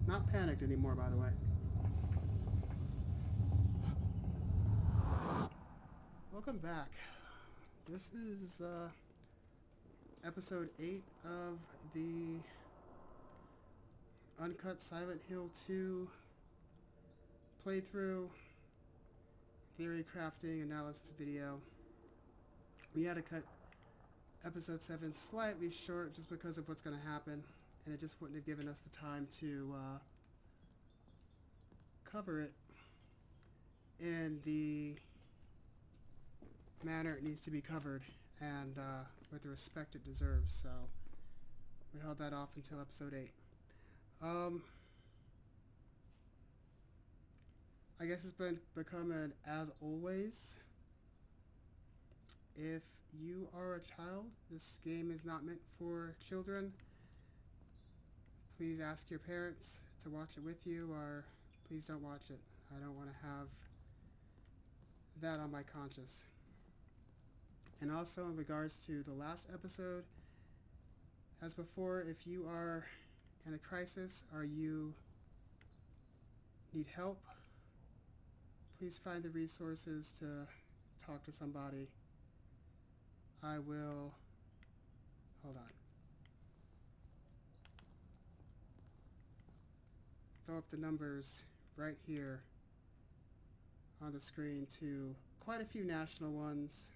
Not panicked anymore, by the way. Welcome back. This is episode 8 of the Uncut Silent Hill 2 playthrough theory crafting analysis video. We had to cut episode 7 slightly short just because of what's going to happen, and it just wouldn't have given us the time to cover it in the manner it needs to be covered and with the respect it deserves. So we held that off until episode 8. I guess it's become an as always. If you are a child, this game is not meant for children. Please ask your parents to watch it with you, or please don't watch it. I don't want to have that on my conscience. And also in regards to the last episode, as before, if you are in a crisis or you need help, please find the resources to talk to somebody. I will... Hold on. Throw up the numbers right here on the screen to quite a few national ones.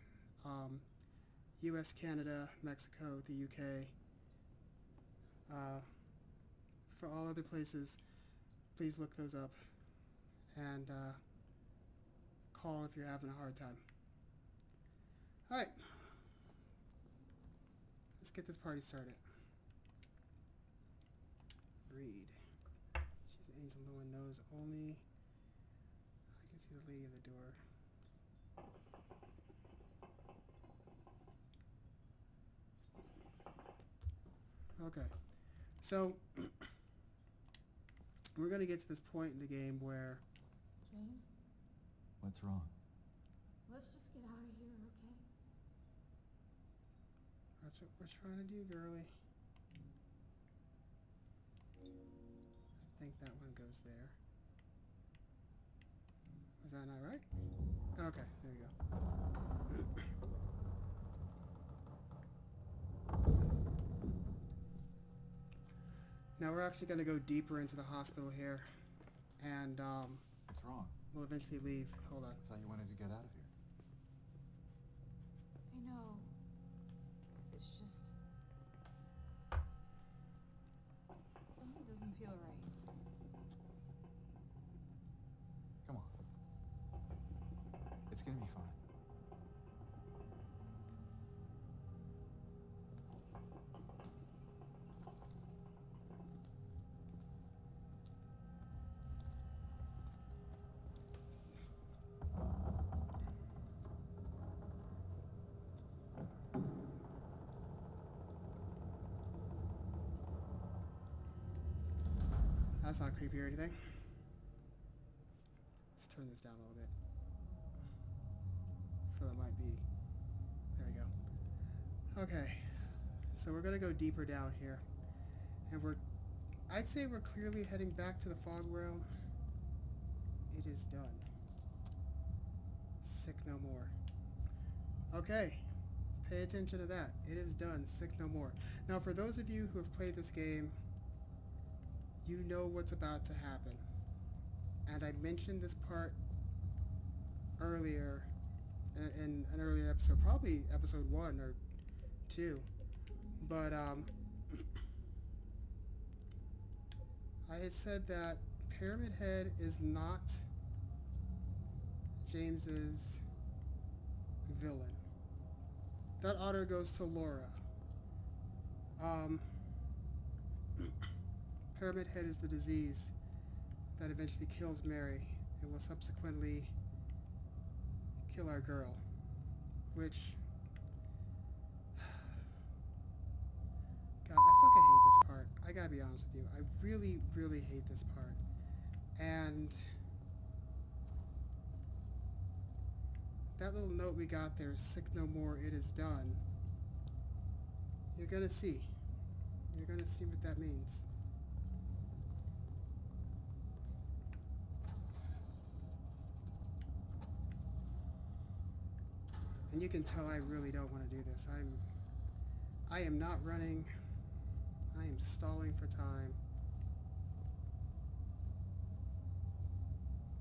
US, Canada, Mexico, the UK. For all other places, please look those up and call if you're having a hard time. Alright, let's get this party started. Read. She's an angel no one knows, only I can see the lady at the door. Okay, so we're going to get to this point in the game where... James? What's wrong? Let's just get out of here, okay? That's what we're trying to do, girlie. I think that one goes there. Was that not right? Okay, there you go. Now we're actually going to go deeper into the hospital here, and What's wrong? we'll eventually leave. Hold on. I thought you wanted to get out of here. I know. It's just... something doesn't feel right. Come on. It's gonna be fine. That's not creepy or anything. Let's turn this down a little bit. So that might be... There we go. Okay. So we're going to go deeper down here. And I'd say we're clearly heading back to the fog realm. It is done. Sick no more. Okay. Pay attention to that. It is done. Sick no more. Now, for those of you who have played this game, you know what's about to happen. And I mentioned this part earlier in an earlier episode, probably episode 1 or 2. But I had said that Pyramid Head is not James's villain. That honor goes to Laura. Pyramid Head is the disease that eventually kills Mary and will subsequently kill our girl. Which... God, I fucking hate this part. I gotta be honest with you. I really, really hate this part. And... that little note we got there, sick no more, it is done. You're gonna see. You're gonna see what that means. And you can tell I really don't want to do this. I am not running. I am stalling for time.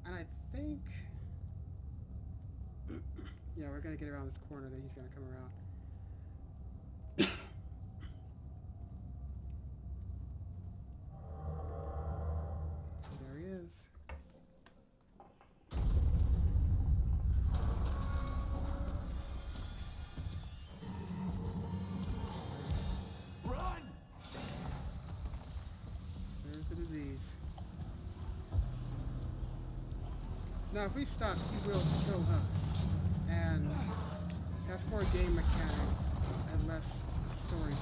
And I think yeah, we're gonna get around this corner, then he's gonna come around. There he is. Run! There's the disease. Now, if we stop, he will kill us. And that's more game mechanic and less story beat.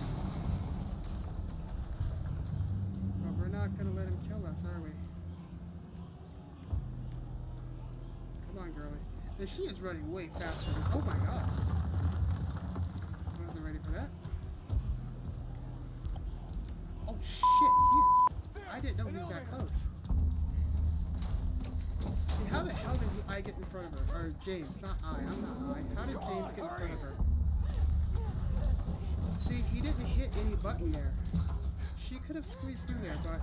But we're not going to let him kill us, are we? Come on, girlie. And she is running way faster than... Oh my god. I wasn't ready for that. Oh shit, he is... I didn't know he was that close. See, how the hell did I get in front of her? Or James, not I. I'm not I. How did James get in front of her? See, he didn't hit any button there. She could have squeezed through there, but...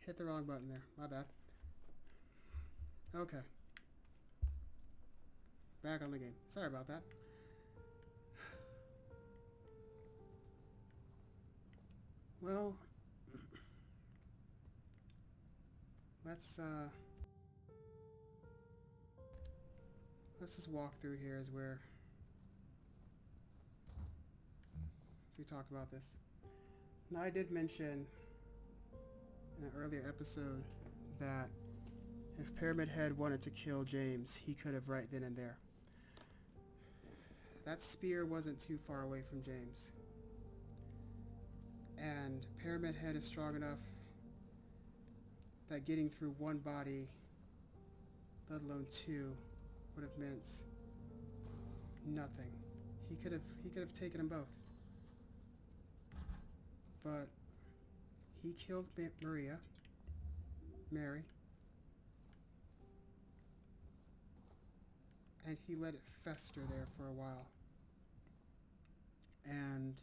Hit the wrong button there. My bad. Okay. Back on the game. Sorry about that. Well, let's just walk through here as where we talk about this. Now, I did mention in an earlier episode that if Pyramid Head wanted to kill James, he could have right then and there. That spear wasn't too far away from James. And Pyramid Head is strong enough that getting through one body, let alone two, would have meant nothing. He could have taken them both. But he killed Mary, and he let it fester there for a while. And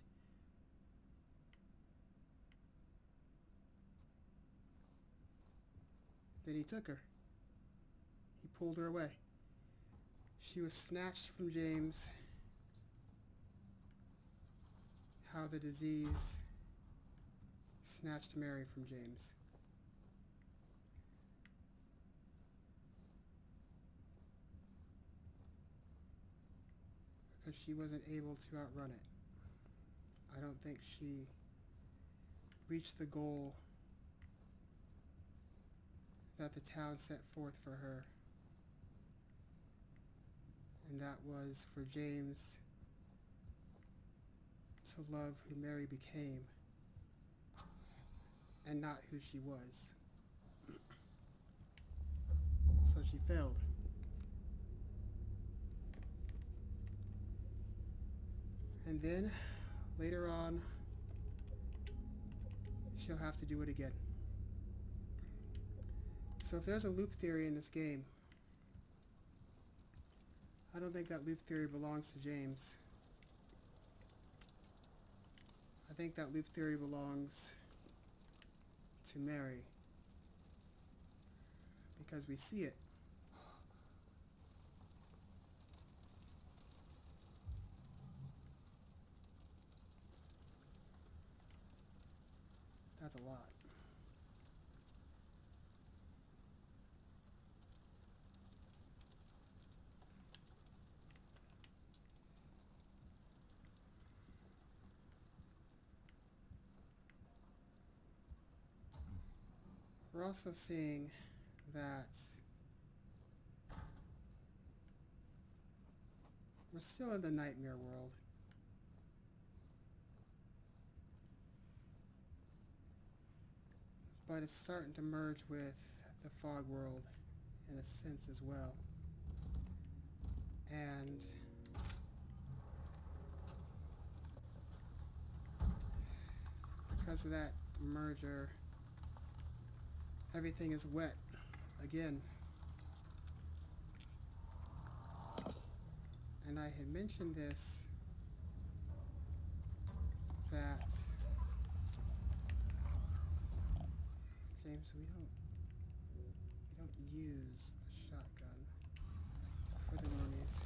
then he took her. He pulled her away. She was snatched from James. How the disease snatched Mary from James. Because she wasn't able to outrun it. I don't think she reached the goal that the town set forth for her. And that was for James to love who Mary became and not who she was. So she failed. And then, later on, she'll have to do it again. So if there's a loop theory in this game, I don't think that loop theory belongs to James. think that loop theory belongs to Mary. Because we see it. That's a lot. We're also seeing that we're still in the nightmare world. But it's starting to merge with the fog world in a sense as well. And because of that merger, everything is wet again. And I had mentioned this, that James, we don't use a shotgun for the normies.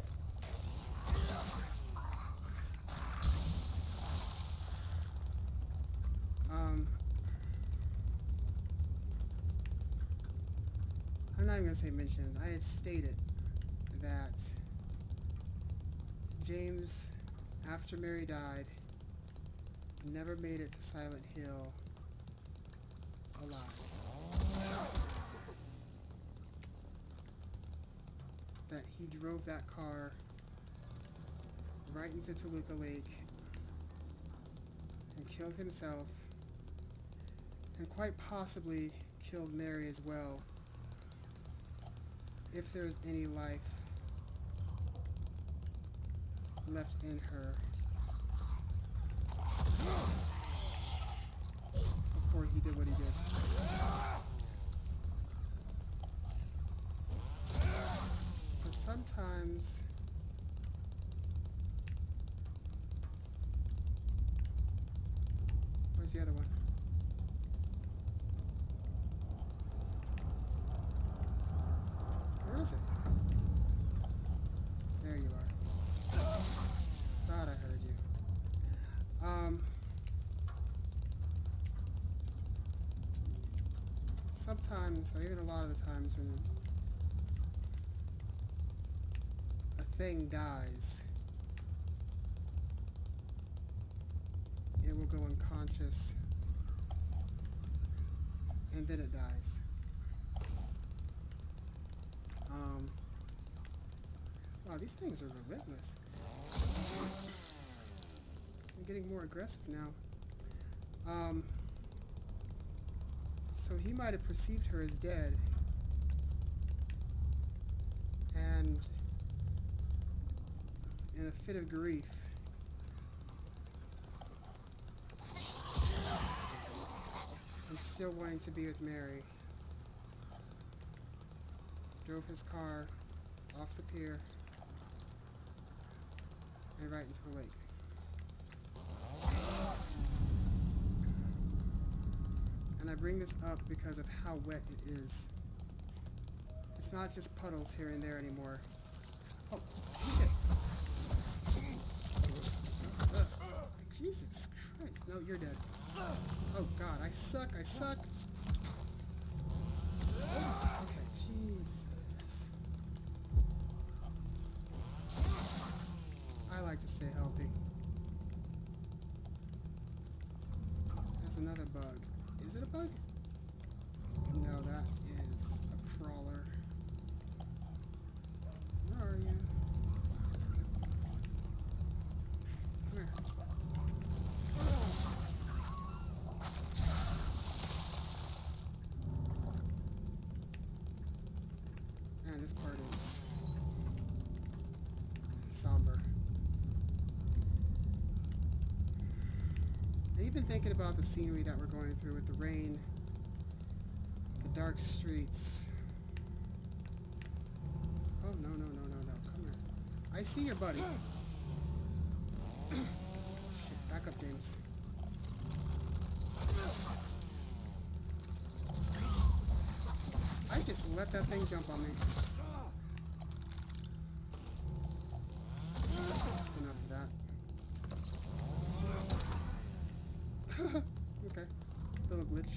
I'm not even gonna say mentioned. I had stated that James, after Mary died, never made it to Silent Hill alive. That he drove that car right into Toluca Lake and killed himself, and quite possibly killed Mary as well, if there's any life left in her before he did what he did. But sometimes where's the other one? Where is it? There you are. Thought I heard you. Sometimes, or even a lot of the times, when a thing dies, it will go unconscious, and then it dies. Wow, these things are relentless. They're getting more aggressive now. So he might have perceived her as dead, and in a fit of grief, and still wanting to be with Mary, drove his car off the pier and right into the lake. And I bring this up because of how wet it is. It's not just puddles here and there anymore. Oh, shit. Jesus Christ. No, you're dead. Oh, God. I suck. Okay, Jesus. I like to stay healthy. There's another bug. Is it a bug? No, that is a crawler. Where are you? Come here. Man, this part is somber. I've been thinking about the scenery that we're going through with the rain, the dark streets. Oh, no, come here. I see your buddy. Shit, back up, James. just let that thing jump on me. That's enough of that. Okay. Little glitch.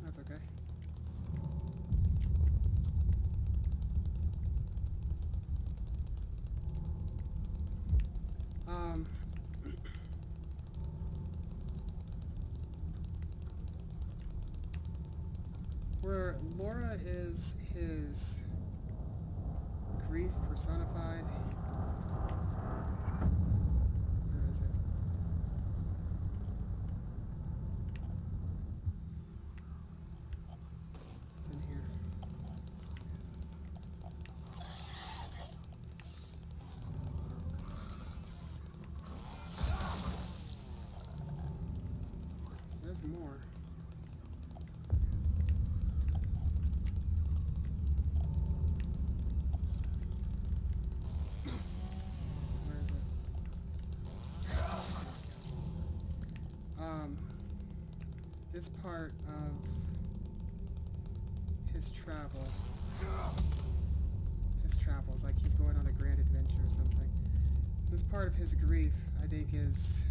That's okay. Where Laura is his grief personified. Where is it? It's in here. There's more. Where is it? This part of his travels, like he's going on a grand adventure or something. This part of his grief, I think, is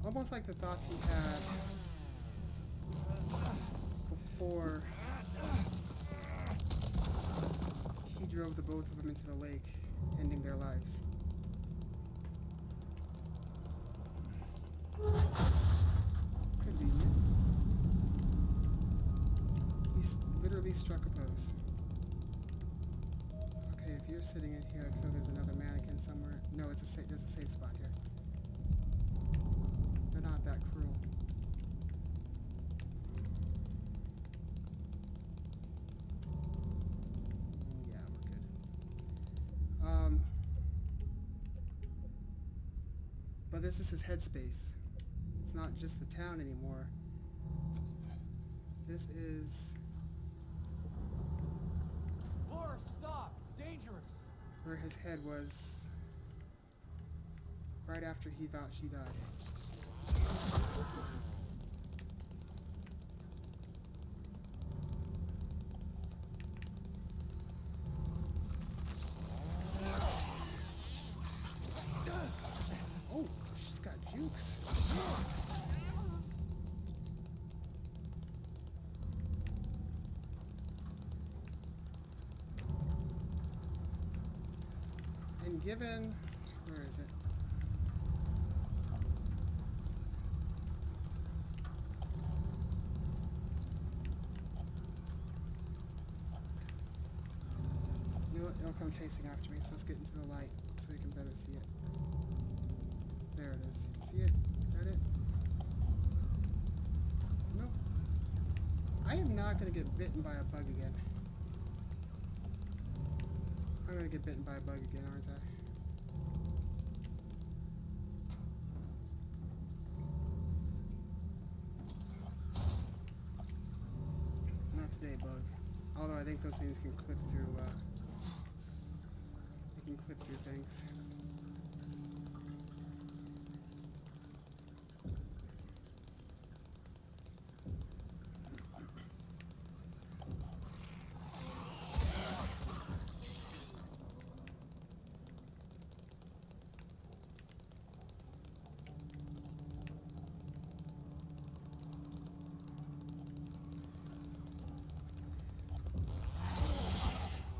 almost like the thoughts he had before he drove the both of them into the lake, ending their lives. Convenient. He's literally struck a pose. Okay, if you're sitting in here, I feel there's another mannequin somewhere. No, there's a safe spot here. They're not that cruel. Yeah, we're good. But this is his headspace. It's not just the town anymore. This is Laura, stop! It's dangerous! where his head was right after he thought she died. Oh, she's got jukes. And given, where is it? You know what? It'll come chasing after me, so let's get into the light so we can better see it. There it is. See it? Is that it? Nope. I am not going to get bitten by a bug again. I'm going to get bitten by a bug again, aren't I? Not today, bug. Although I think those things can clip through, they can clip through things.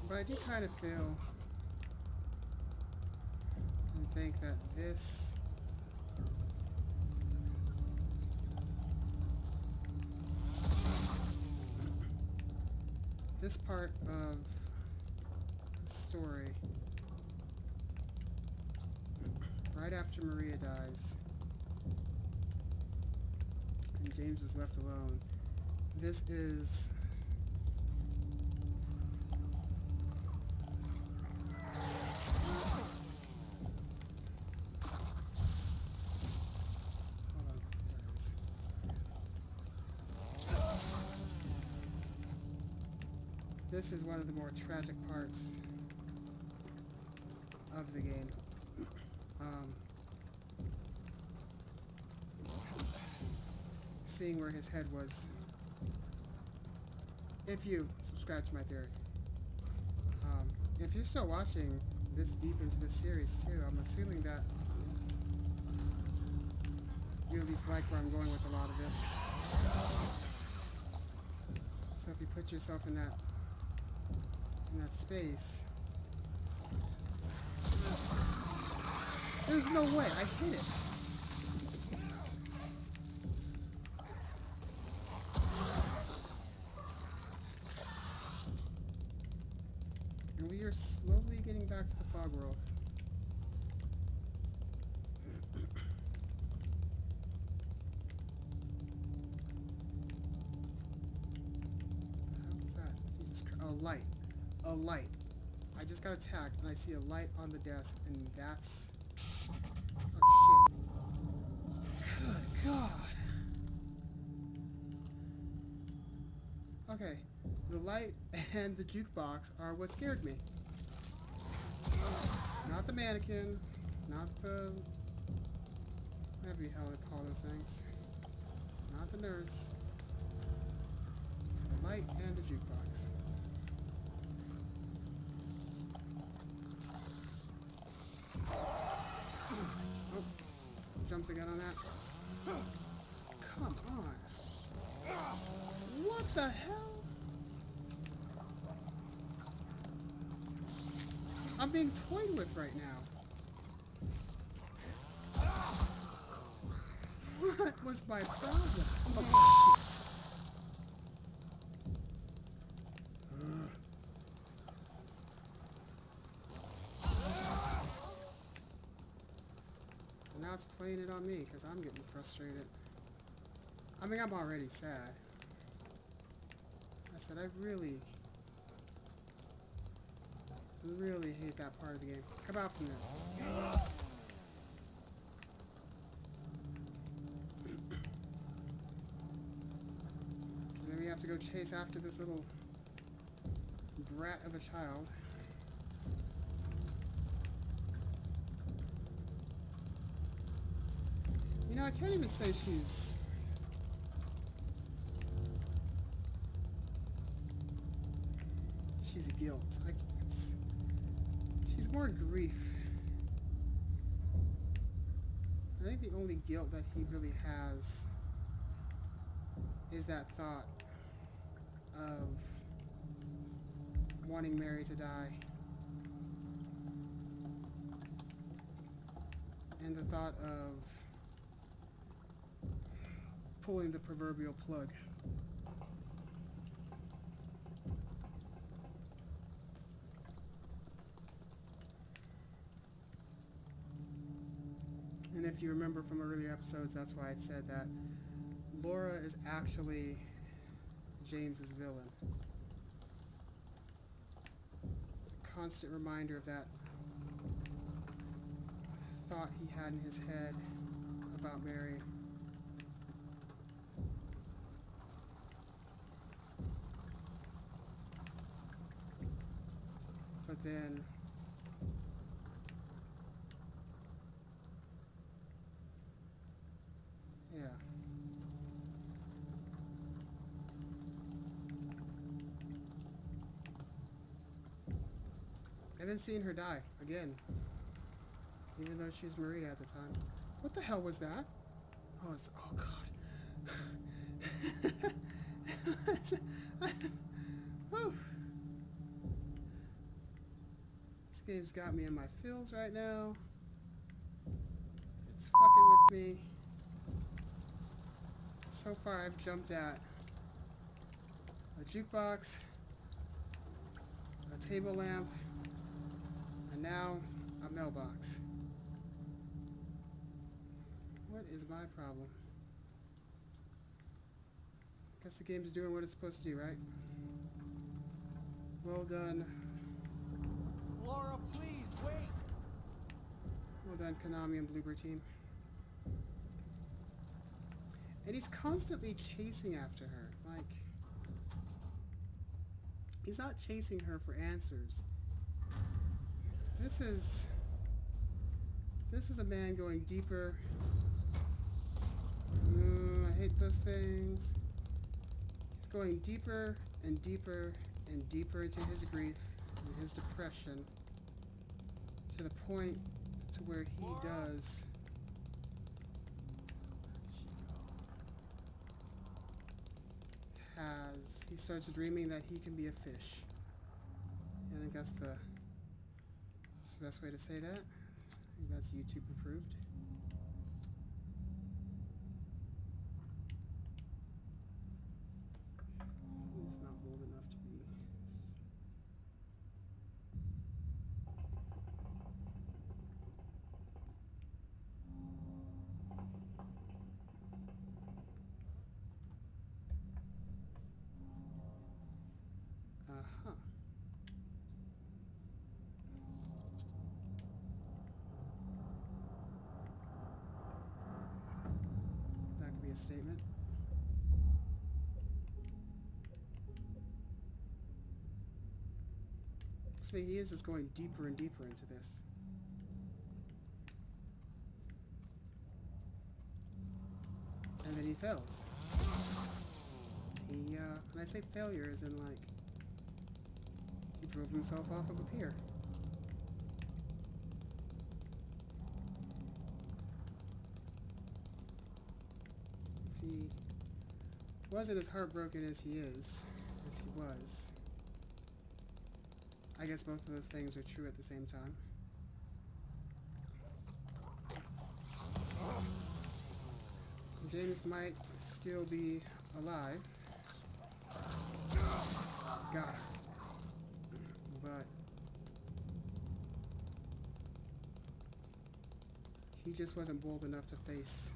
But I do kind of feel and think that this part of the story, right after Maria dies and James is left alone, this is this is one of the more tragic parts of the game. Seeing where his head was if you subscribe to my theory. If you're still watching this deep into the series too, I'm assuming that you at least like where I'm going with a lot of this. So if you put yourself in that space, there's no way. I hit it. And we are slowly getting back to the fog world. What was that? Jesus Christ. A light. A light. I just got attacked and I see a light on the desk and that's... Oh shit. Good God. Okay. The light and the jukebox are what scared me. Not the mannequin. Not the... whatever the hell they call those things. Not the nurse. The light and the jukebox. Oh, jumped the gun on that. Come on. What the hell? I'm being toyed with right now. What was my problem? Oh shit. And now it's playing it on me because I'm getting frustrated. I mean, I'm already sad. I said I really hate that part of the game. Come out from there. And then we have to go chase after this little brat of a child. You know, I can't even say she's... she's guilt. She's more grief. I think the only guilt that he really has is that thought of wanting Mary to die. And the thought of pulling the proverbial plug. And if you remember from earlier episodes, that's why I said that Laura is actually James's villain. A constant reminder of that thought he had in his head about Mary. But then yeah. And then seeing her die again. Even though she's Maria at the time. What the hell was that? Oh, it's... oh, God. Whew. This game's got me in my feels right now. It's fucking with me. So far, I've jumped at a jukebox, a table lamp, and now a mailbox. What is my problem? Guess the game's doing what it's supposed to do, right? Well done. Laura, please, wait! Well done, Konami and Bloober Team. And he's constantly chasing after her. Like, he's not chasing her for answers. This is a man going deeper. I hate those things. He's going deeper and deeper into his grief and his depression, to the point to where he does he starts dreaming that he can be a fish. I think that's the best way to say that. I think that's YouTube approved. He's not bold enough to be. Uh-huh. That could be a statement. So he is just going deeper and deeper into this. And then he fails. And I say failure as in like, he drove himself off of a pier. If he wasn't as heartbroken as he was, I guess both of those things are true at the same time. James might still be alive. Got him. But he just wasn't bold enough to face.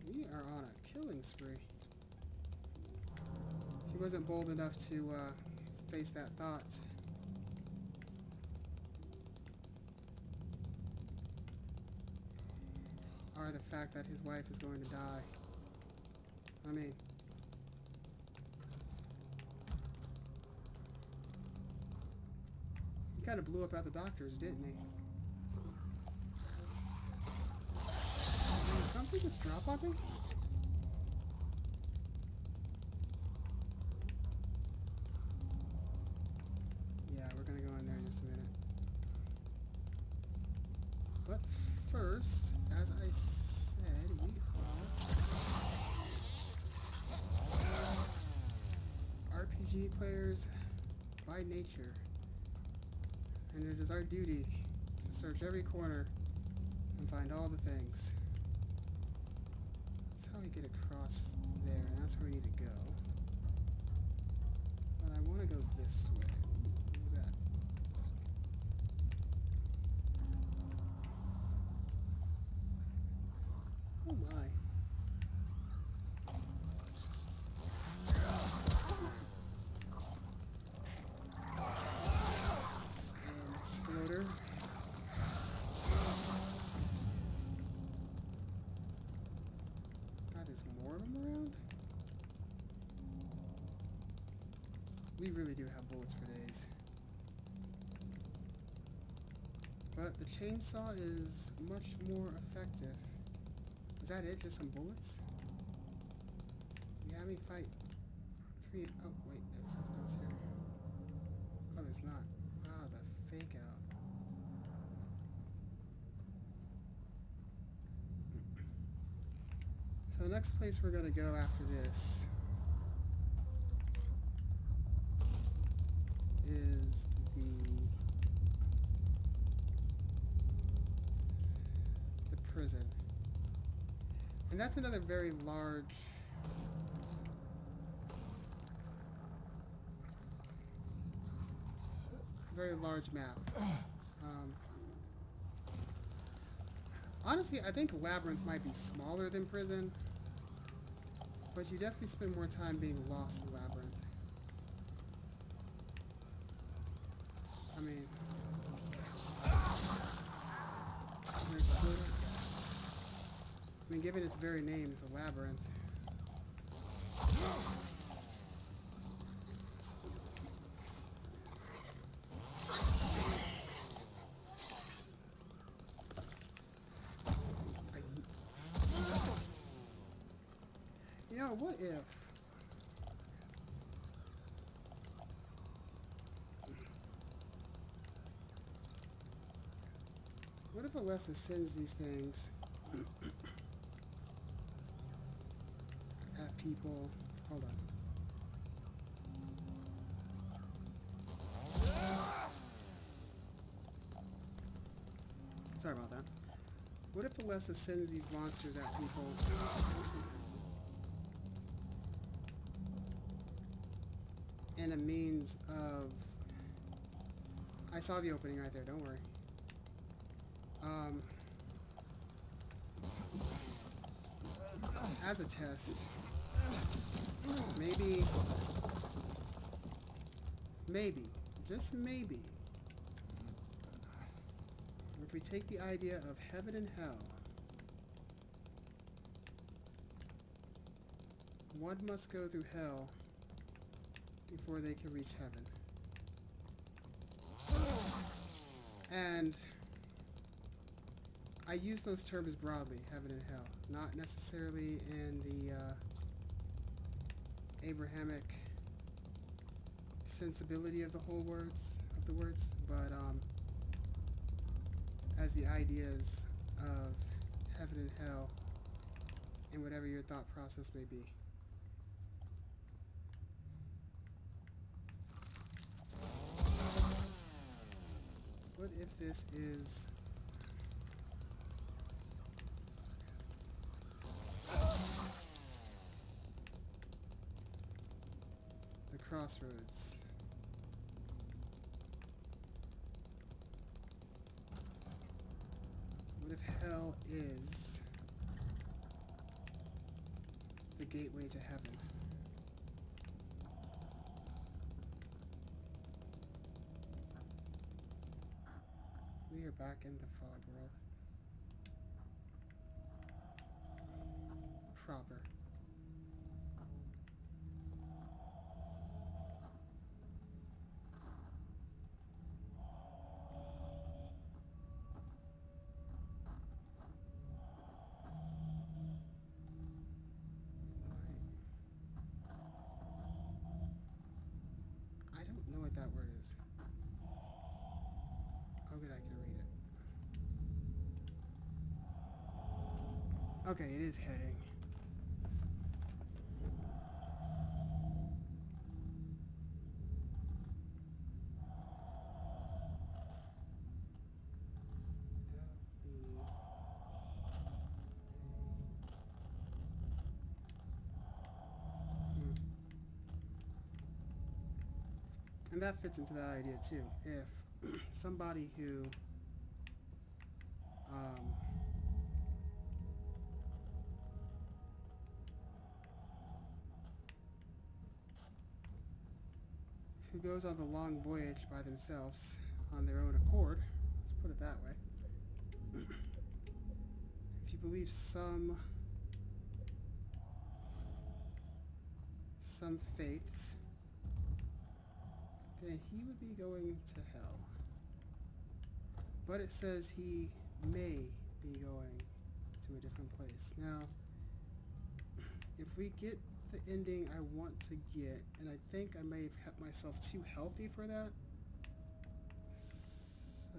We are on a killing spree. He wasn't bold enough to face that thought. Or the fact that his wife is going to die. I mean, he kind of blew up at the doctors, didn't he? Did something just drop on me? Yeah, we're gonna go in there in just a minute. But first, as I said, we are RPG players by nature, and it is our duty to search every corner and find all the things. That's how we get across there, and that's where we need to go. But I want to go this way. What was that? Oh my. It's an exploder. God, there's more of them around? We really do have bullets for days. But the chainsaw is much more effective. Is that it? Just some bullets? You have me fight 3... Oh, wait. There's something else here. Oh, there's not. Wow, the fake out. So the next place we're going to go after this is the prison. And that's another very large map. Honestly, I think Labyrinth might be smaller than Prison, but you definitely spend more time being lost in Labyrinth. I mean, you're excluded. I mean, given its very name, the Labyrinth. Now, what if... What if Alessa sends these things at people? Hold on. Sorry about that. What if Alessa sends these monsters at people in a means of... I saw the opening right there, don't worry. As a test, maybe, just maybe, if we take the idea of heaven and hell, one must go through hell before they can reach heaven. And I use those terms broadly, heaven and hell, not necessarily in the Abrahamic sensibility of the words, but as the ideas of heaven and hell in whatever your thought process may be. What if this is the crossroads? What if hell is the gateway to heaven? We are back in the fog world. Proper. I don't know what that word is. Oh, good, I can read it. Okay, it is heading. And that fits into that idea too. If somebody who goes on the long voyage by themselves on their own accord, let's put it that way. If you believe some faiths, then he would be going to hell. But it says he may be going to a different place. Now, if we get the ending I want to get, and I think I may have kept myself too healthy for that, so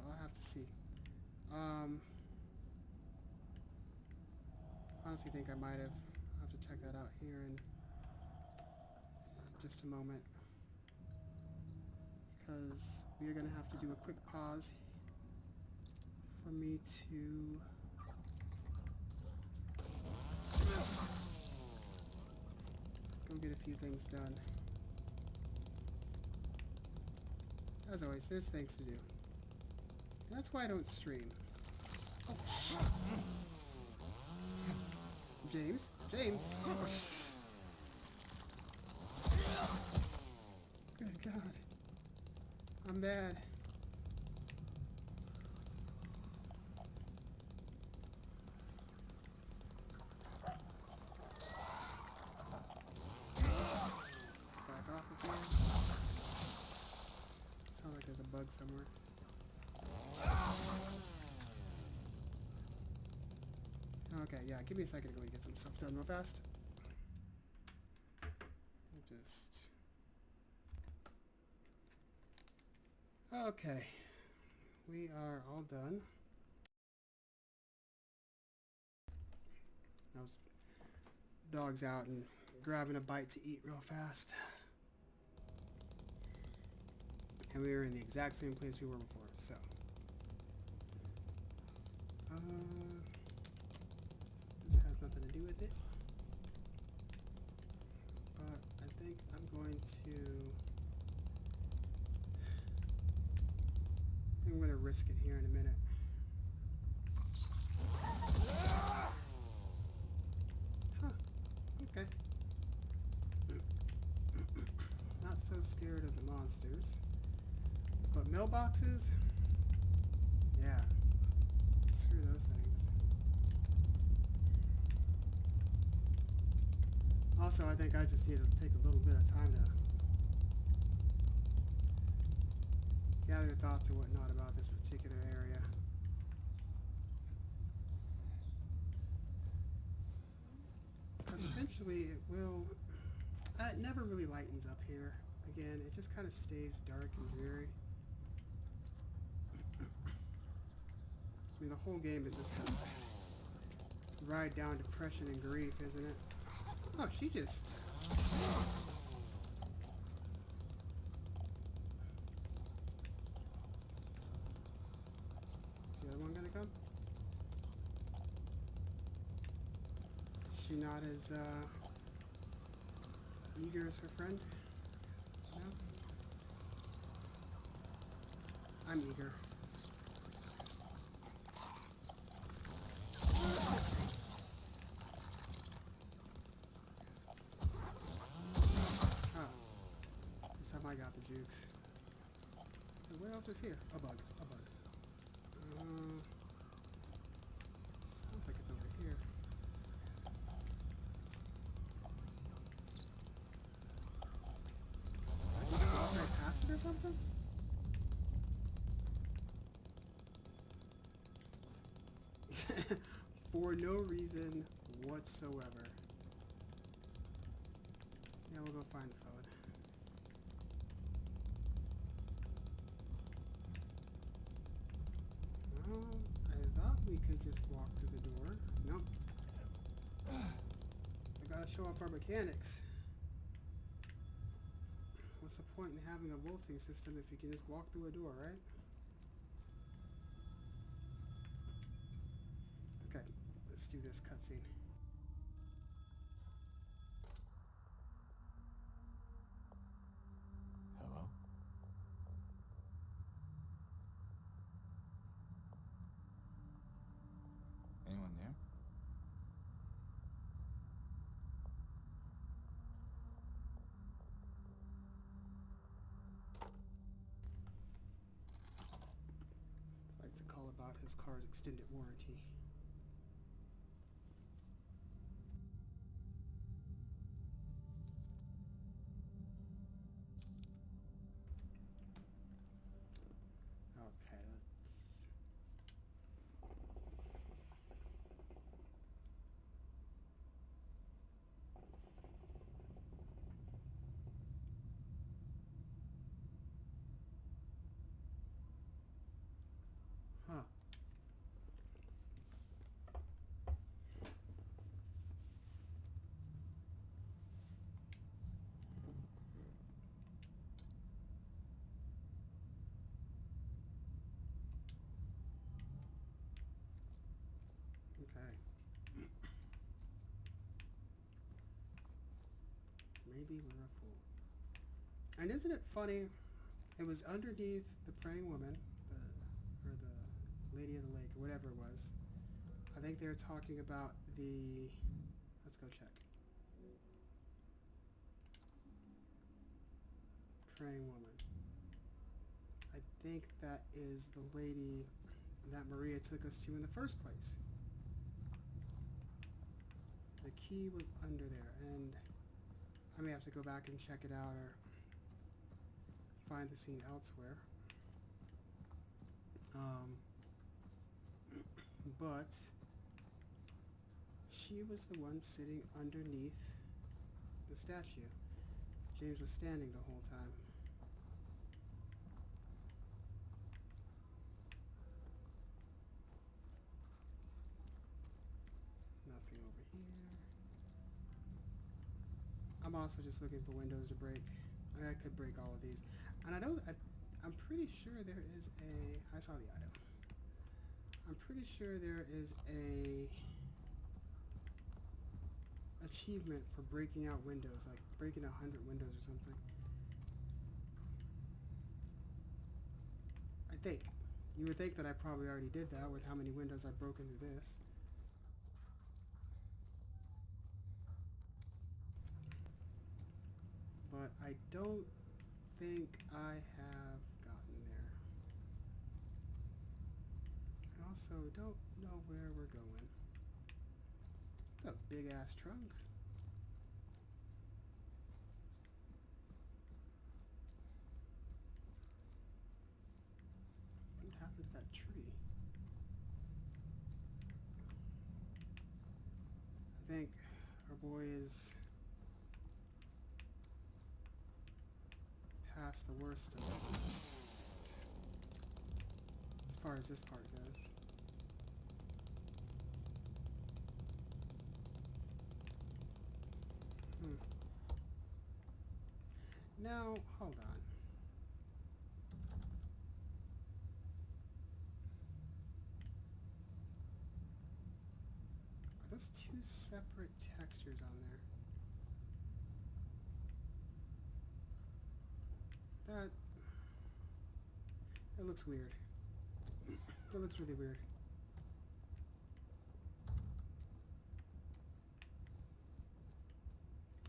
I'll have to see. Honestly think I might have. I'll have to check that out here in just a moment, because we are going to have to do a quick pause for me to go get a few things done. As always, there's things to do. And that's why I don't stream. Oh, shit. James? Oh, good God. I'm bad. Sounds like there's a bug somewhere. Okay, yeah, give me a second to go and get some stuff done real fast. Okay, we are all done. Those dogs out and grabbing a bite to eat real fast. And we were in the exact same place we were before, so. This has nothing to do with it. But I think I'm going to risk it here in a minute. Huh. Okay. Not so scared of the monsters. But mailboxes? Yeah. Screw those things. Also, I think I just need to take a little bit of time to gather thoughts and whatnot about this particular area. Because eventually it will... it never really lightens up here. Again, it just kind of stays dark and dreary. I mean, the whole game is just a ride down depression and grief, isn't it? Oh, she just... Is the other one gonna come? Is she not as eager as her friend? No? I'm eager. I got the jukes. And what else is here? A bug. A bug. Sounds like it's over here. I just walk right past it or something? For no reason whatsoever. Yeah, we'll go find the phone. I thought we could just walk through the door. Nope. I gotta show off our mechanics. What's the point in having a bolting system if you can just walk through a door, right? Okay, let's do this cutscene. Hello? Anyone there? I'd like to call about his car's extended warranty. Okay, huh. Okay. Maybe we're a fool. And isn't it funny? It was underneath the praying woman, or the lady of the lake, or whatever it was. I think they were talking about the... Let's go check. Praying woman. I think that is the lady that Maria took us to in the first place. The key was under there, and I may have to go back and check it out or find the scene elsewhere. But she was the one sitting underneath the statue. James was standing the whole time. over here. I'm also just looking for windows to break. I mean, I could break all of these. And I'm pretty sure there is a... I saw the item. I'm pretty sure there is a achievement for breaking out windows, like breaking 100 windows or something. I think. You would think that I probably already did that with how many windows I've broken through this. But I don't think I have gotten there. I also don't know where we're going. It's a big ass trunk. What happened to that tree? I think our boy is past the worst of it, as far as this part goes. Now, hold on. Are those two separate textures on there? That looks weird. That looks really weird.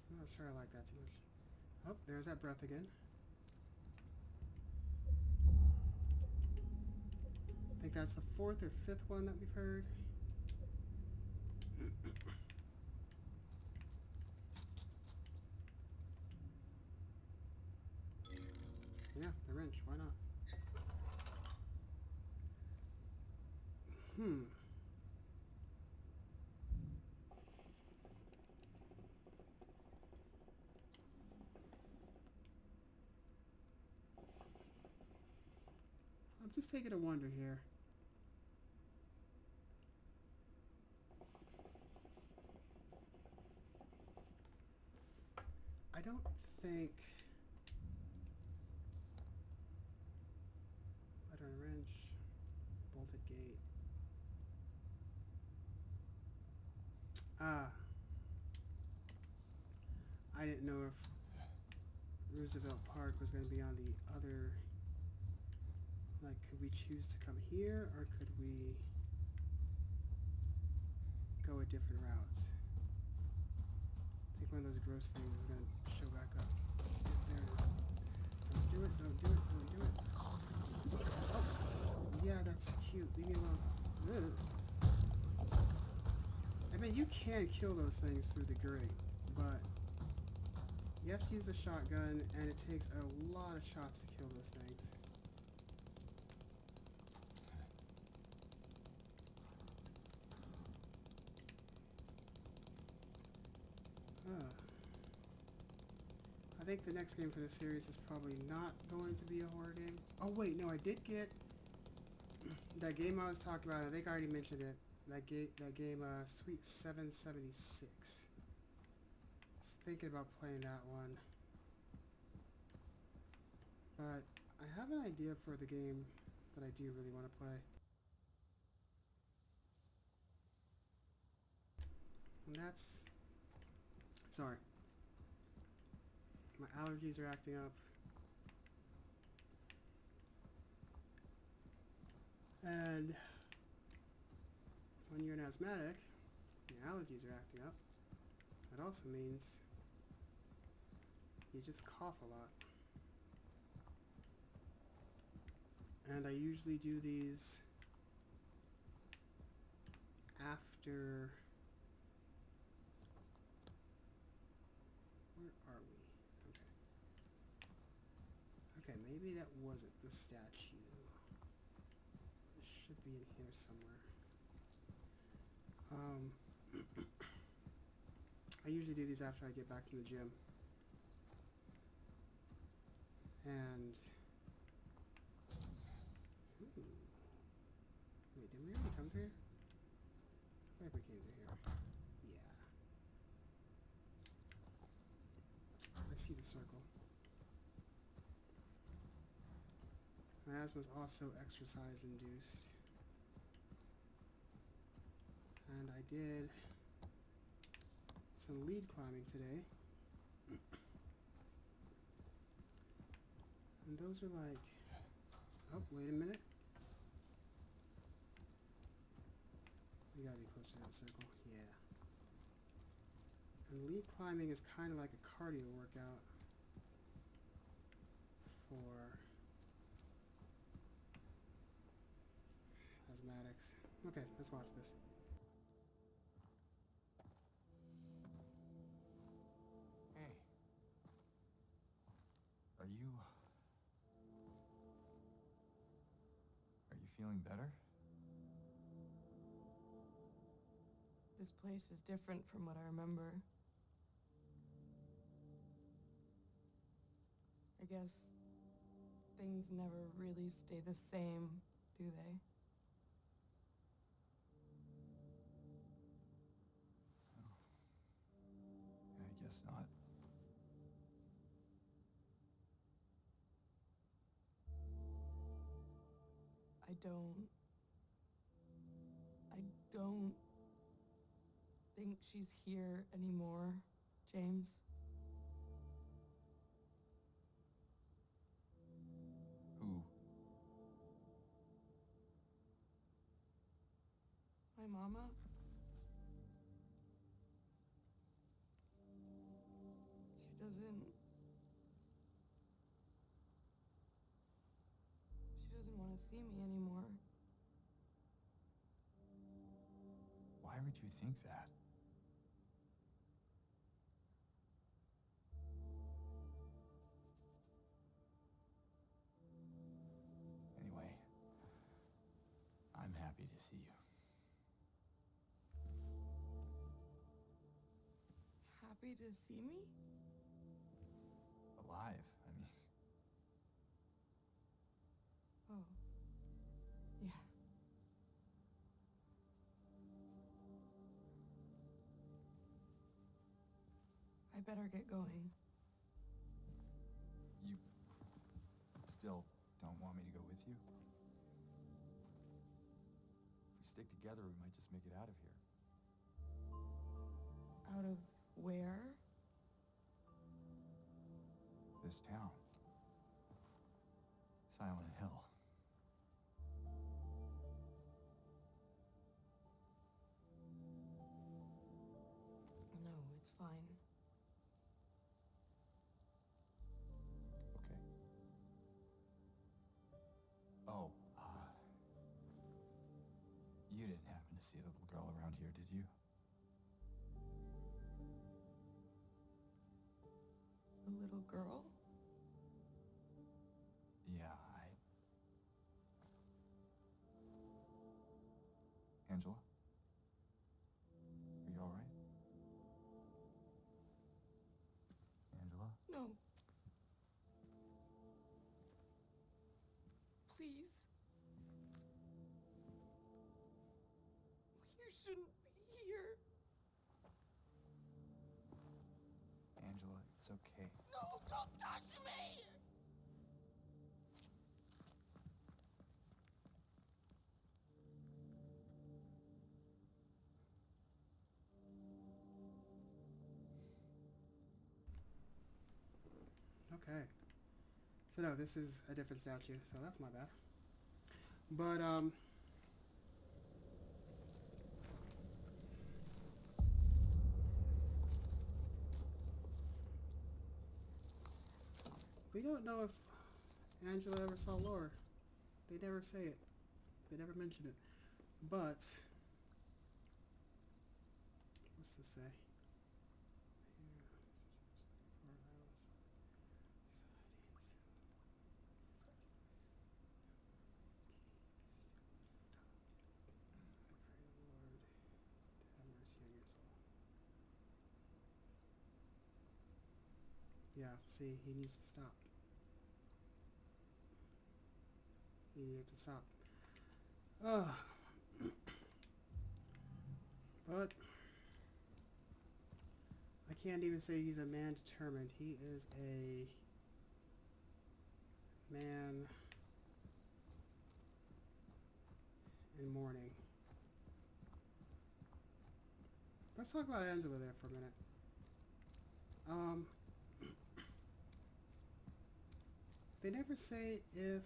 I'm not sure I like that too much. Oh, there's that breath again. I think that's the 4th or 5th one that we've heard. Yeah, the wrench, why not? I'm just taking a wonder here. I don't think... Letter and wrench. Bolted gate. Ah. I didn't know if Roosevelt Park was going to be on the other... Like, could we choose to come here, or could we go a different route? I think one of those gross things is going to show back up. Yep, there it is. Don't do it, don't do it, don't do it. Oh, yeah, that's cute. Leave me alone. Ugh. I mean, you can kill those things through the grate, but you have to use a shotgun, and it takes a lot of shots to kill those things. I think the next game for this series is probably not going to be a horror game. Oh wait, no, I did get that game I was talking about. I think I already mentioned it. That game, Sweet 776. I was thinking about playing that one, but I have an idea for the game that I do really want to play. And that's... Sorry. My allergies are acting up. And when you're an asthmatic, your allergies are acting up. That also means you just cough a lot. And I usually do these after... Where are we? Okay. Okay, maybe that wasn't the statue. It should be in here somewhere. I usually do these after I get back from the gym. And... Ooh. Wait, didn't we already come through here? I feel like we came through here. see the circle. My asthma is also exercise induced. And I did some lead climbing today. And those are like, oh, wait a minute. We gotta be close to that circle, yeah. And lead climbing is kind of like a cardio workout for asthmatics. Okay, let's watch this. Hey. Are you feeling better? This place is different from what I remember. I guess things never really stay the same, do they? I guess not. I don't think she's here anymore, James. Who? My mama? She doesn't want to see me anymore. Why would you think that? Anyway, I'm happy to see you. Happy to see me? Alive, I mean. Oh. Yeah. I better get going. You still don't want me to go with you? If we stick together, we might just make it out of here. Out of where? This town. Silent Hill. No, it's fine. Okay. Oh, you didn't happen to see a little girl around here, did you? A little girl? Yeah, Angela? Are you all right? Angela? No. Please. You shouldn't be here. Angela, it's okay. No, don't touch me! Okay. So no, this is a different statue, so that's my bad. But, we don't know if Angela ever saw Laura. They never say it. They never mention it. But, what's this say? Yeah, see, he needs to stop. He needs to stop. Ugh. But I can't even say he's a man determined. He is a man in mourning. Let's talk about Angela there for a minute. They never say if...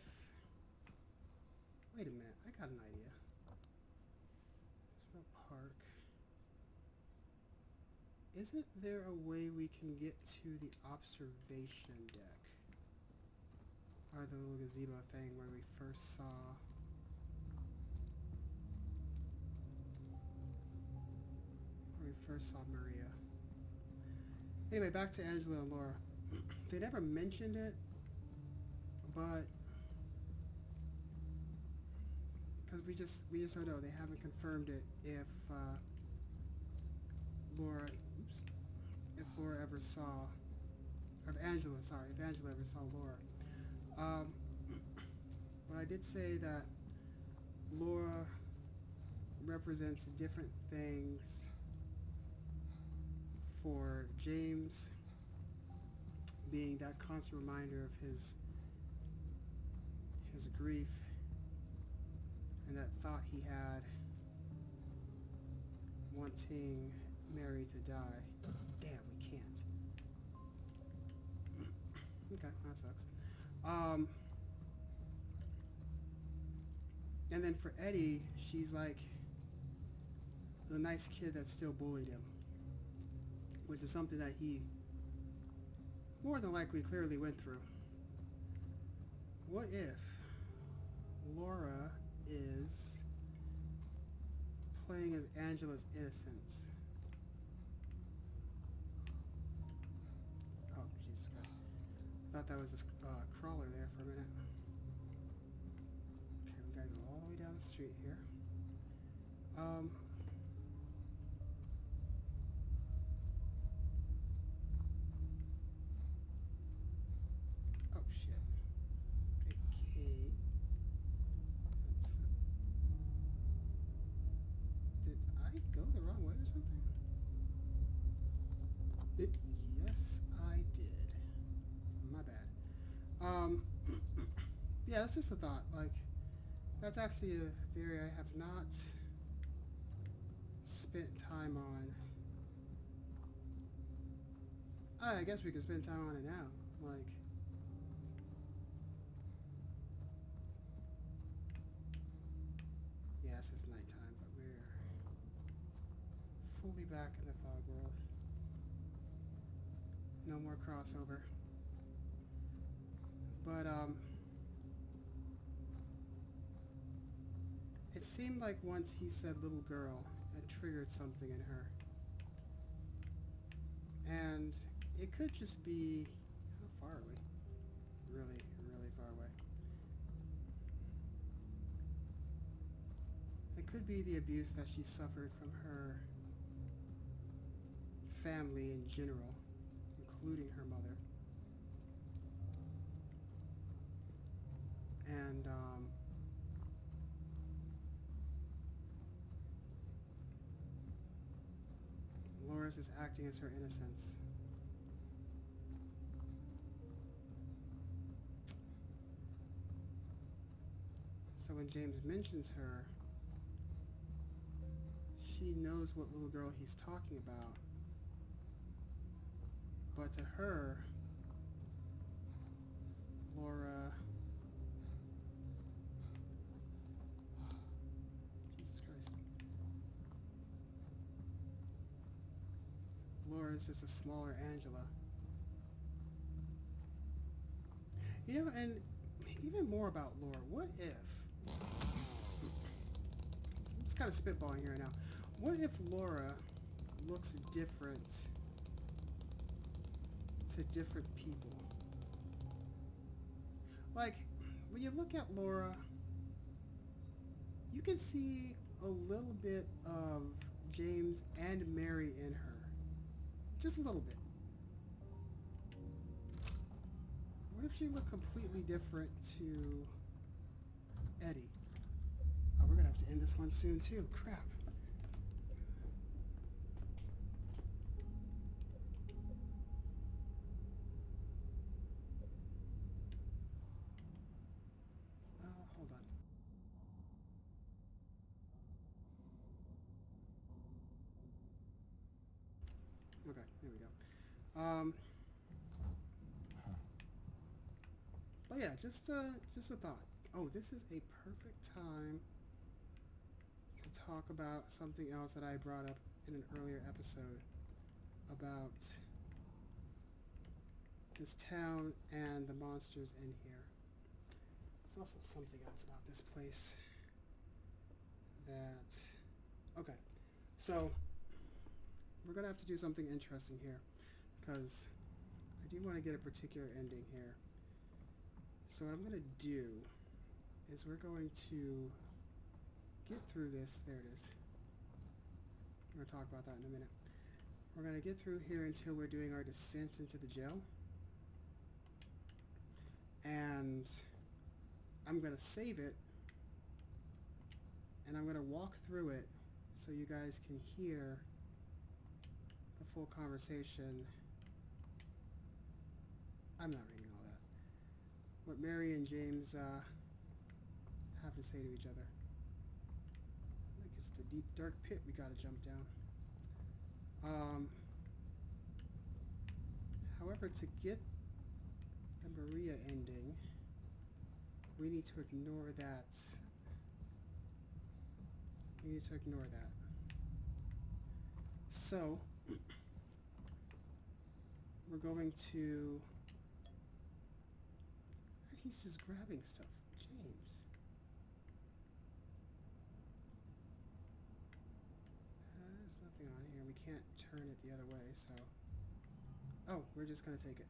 Wait a minute, I got an idea. Roosevelt Park. Isn't there a way we can get to the observation deck? Or the little gazebo thing where we first saw... Maria. Anyway, back to Angela and Laura. They never mentioned it, but because we just don't know. They haven't confirmed it if Laura ever saw, or if Angela ever saw Laura. But I did say that Laura represents different things for James, being that constant reminder of his grief and that thought he had wanting Mary to die. Damn, we can't. Okay, that sucks. And then for Eddie, she's like the nice kid that still bullied him, which is something that he more than likely clearly went through. What if Laura is playing as Angela's innocence? Oh, Jesus Christ. I thought that was this crawler there for a minute. Okay, we gotta go all the way down the street here. Oh shit. Okay. Did I go the wrong way or something? Yes, I did. My bad. Yeah, that's just a thought. Like, that's actually a theory I have not spent time on. I guess we could spend time on it now. Like, yes, it's nighttime, but we're fully back in the fog world. No more crossover. But, it seemed like once he said little girl, it triggered something in her. And it could just be... How far are we? Really, really far away. It could be the abuse that she suffered from her family in general, including her mother. And, Laura's is acting as her innocence. So when James mentions her, she knows what little girl he's talking about. But to her, Laura... Jesus Christ. Laura is just a smaller Angela. You know, and even more about Laura, what if... I'm just kind of spitballing here now. What if Laura looks different to different people? Like, when you look at Laura, you can see a little bit of James and Mary in her. Just a little bit. What if she looked completely different to Eddie? Oh, we're gonna have to end this one soon too. Crap. Okay, there we go. But yeah, just a thought. Oh, this is a perfect time to talk about something else that I brought up in an earlier episode about this town and the monsters in here. There's also something else about this place that... Okay, so we're going to have to do something interesting here because I do want to get a particular ending here. So what I'm going to do is we're going to get through this. There it is. We're going to talk about that in a minute. We're going to get through here until we're doing our descent into the jail. And I'm going to save it. And I'm going to walk through it so you guys can hear the full conversation. I'm not reading all that. What Mary and James have to say to each other. Like it's the deep dark pit we gotta jump down. However, to get the Maria ending, we need to ignore that. We need to ignore that. So, we're going to... He's just grabbing stuff. James. There's nothing on here. We can't turn it the other way, so... Oh, we're just going to take it.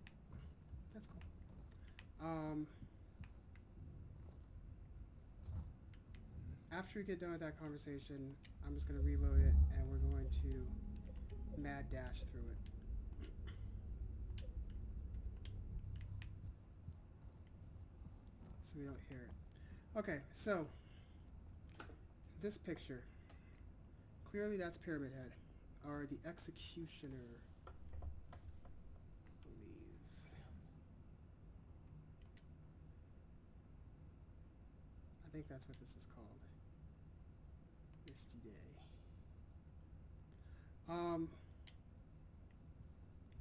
That's cool. After we get done with that conversation, I'm just going to reload it, and we're going to mad dash through it. So we don't hear it. Okay, so this picture, clearly that's Pyramid Head, or the Executioner, I believe. I think that's what this is called. Misty Day.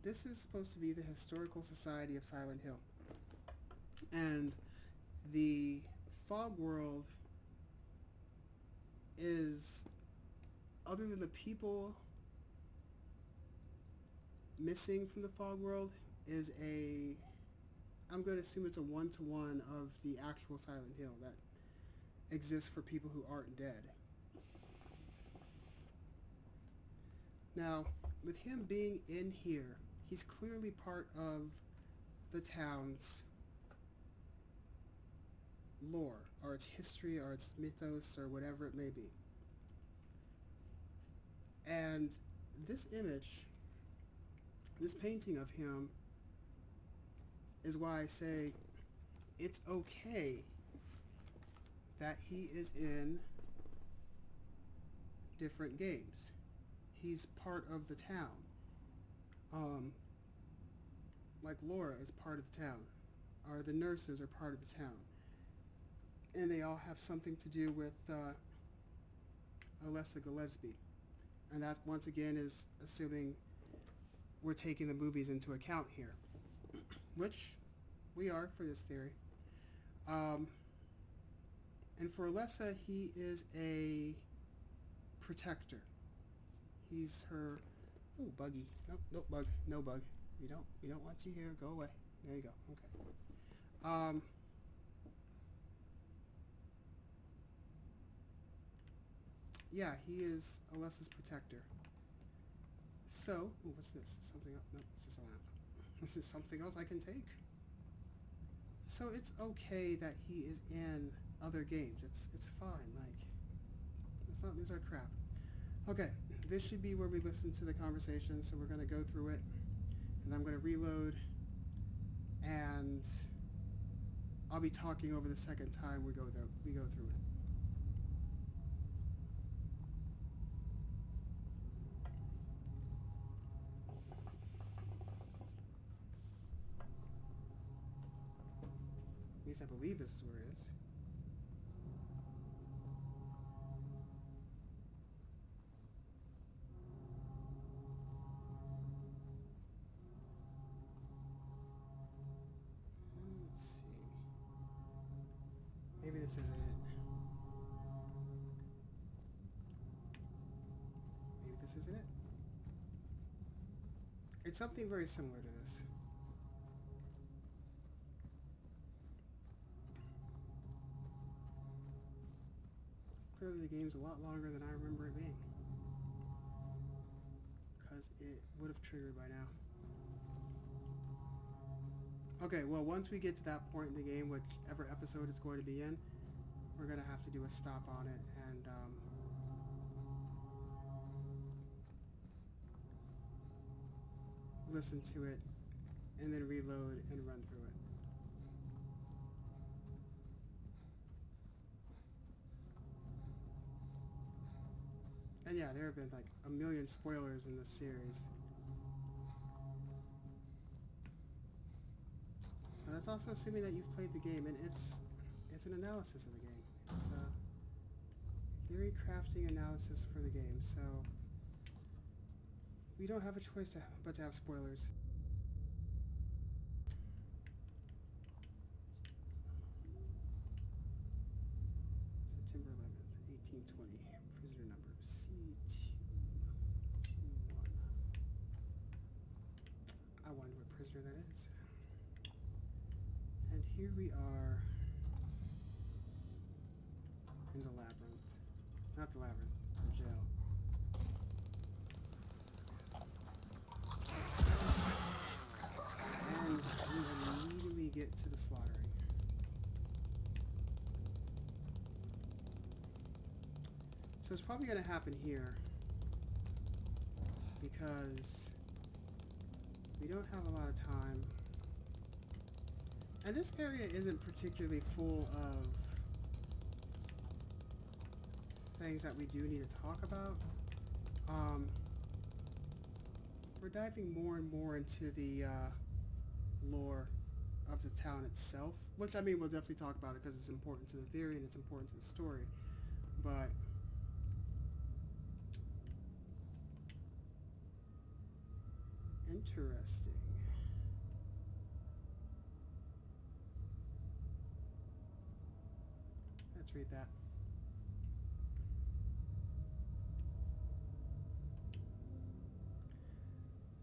This is supposed to be the Historical Society of Silent Hill. And the fog world is, other than the people missing from the fog world, is a, I'm going to assume it's a one-to-one of the actual Silent Hill that exists for people who aren't dead. Now, with him being in here, he's clearly part of the town's lore, or its history, or its mythos, or whatever it may be. And this image, this painting of him, is why I say it's okay that he is in different games. He's part of the town. Like Laura is part of the town, or the nurses are part of the town. And they all have something to do with Alessa Gillespie. And that, once again, is assuming we're taking the movies into account here. Which we are for this theory. And for Alessa, he is a protector. He's her... Oh, buggy. No bug. No bug. We don't want you here. Go away. There you go. Okay. Yeah, he is Alessa's protector. So, ooh, what's this? Something else? No, this is a lamp. This is something else I can take. So it's okay that he is in other games. It's fine. Like, let's not lose our crap. Okay, this should be where we listen to the conversation. So we're gonna go through it, and I'm gonna reload, and I'll be talking over the second time we go through it. At least I believe this is where it is. Maybe this isn't it. Maybe this isn't it. It's something very similar to this. Clearly the game's a lot longer than I remember it being. Because it would have triggered by now. Okay, well, once we get to that point in the game, whichever episode it's going to be in, we're going to have to do a stop on it and listen to it and then reload and run through it. And yeah, there have been like a million spoilers in this series. But that's also assuming that you've played the game, and it's an analysis of the game. It's a theory crafting analysis for the game, so we don't have a choice but to have spoilers. September 11th, 1820. Prisoner number C221. I wonder what prisoner that is. And here we are in the labyrinth. Not the labyrinth, the jail. And we immediately get to the slaughtering. So it's probably going to happen here because we don't have a lot of time. And this area isn't particularly full of things that we do need to talk about. We're diving more and more into the lore of the town itself, which I mean we'll definitely talk about it because it's important to the theory and it's important to the story. But interesting. Let's read that.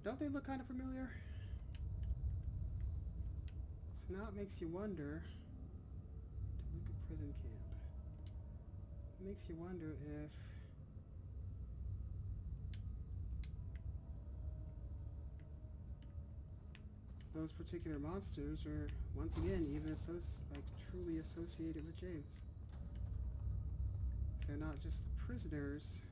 Don't they look kind of familiar? So now it makes you wonder to look at prison camp. It makes you wonder if those particular monsters are once again even truly associated with James. If they're not just the prisoners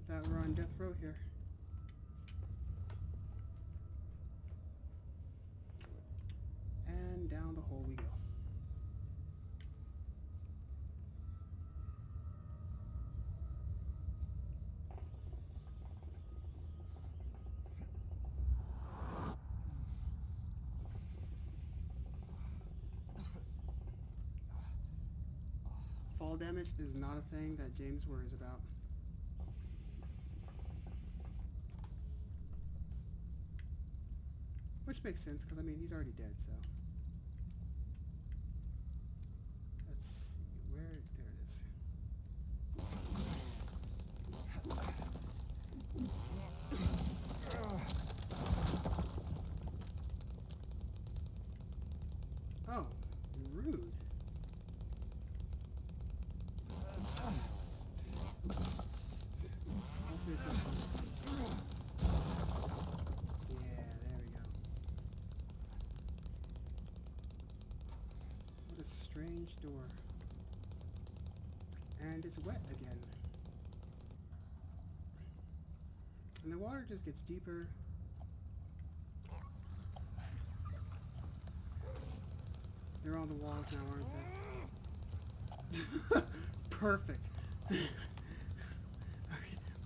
that were on death row here. And down the hole we go. Fall damage is not a thing that James worries about. Which makes sense, because I mean, he's already dead, so. Let's see, there it is. Oh, rude. Hopefully it's this one. Yeah, there we go. What a strange door. And it's wet again. And the water just gets deeper. They're on the walls now, aren't they? Perfect. Okay,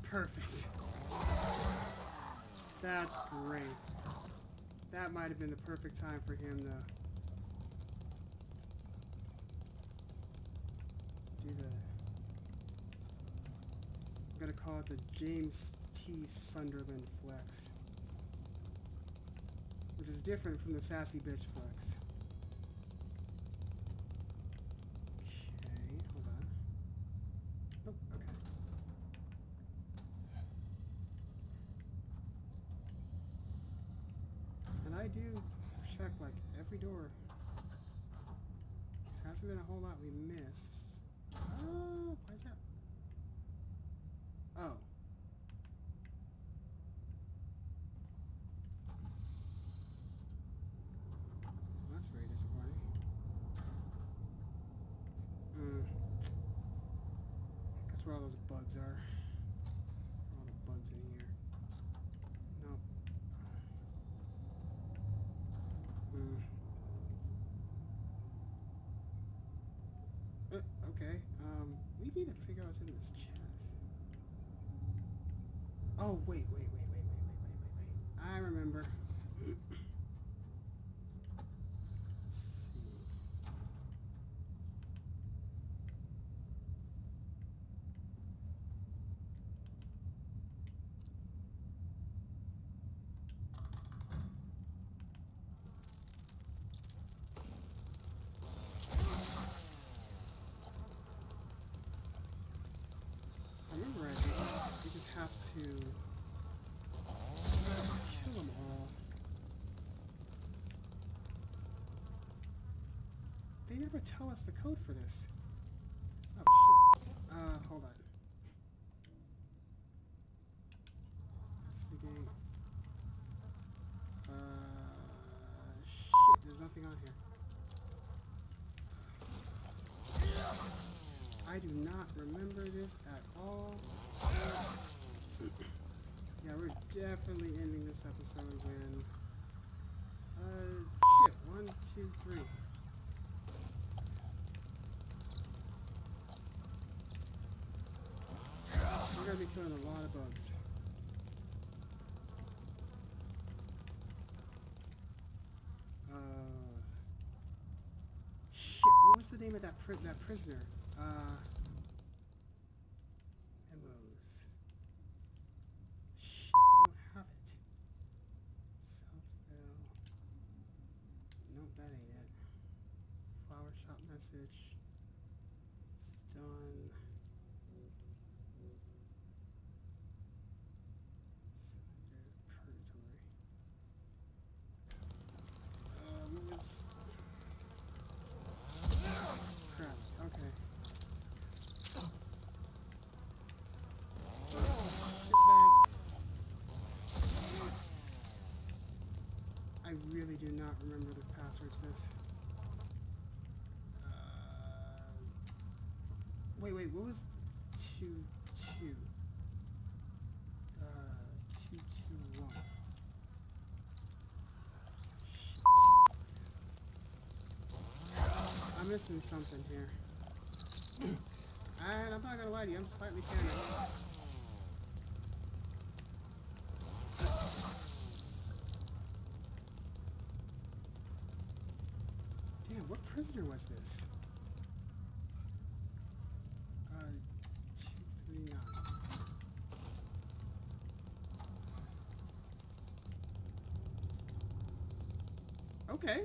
perfect. That's great. That might have been the perfect time for him to do the... I'm gonna call it the James T. Sunderland flex. which is different from the sassy bitch flex. Okay, hold on. Oh, okay. And I do check like every door. Hasn't been a whole lot we missed. Oh, why is that? Oh. That's very disappointing. That's where all those bugs are. All the bugs in here. Nope. Okay. We need to figure out what's in this chest. Oh, wait. I remember. Let's see. I remember right. We just have to kill them all. They never tell us the code for this. Oh shit. Hold on. Investigate. Shit, there's nothing on here. I do not remember this at all. Yeah, we're definitely ending this episode when... shit. 1, 2, 3. We're gonna be killing a lot of bugs. Shit, what was the name of that prisoner? Memos. Shit, we don't have it. Southville. Nope, that ain't it. Flower shop message. It's done. Purgatory. What was... Crap, okay. Shitbag. I really do not remember the password to this. Wait, what was 2-2? 221. Shit. I'm missing something here. And I'm not gonna lie to you, I'm slightly panicked. Damn, what prisoner was this? 239. Okay.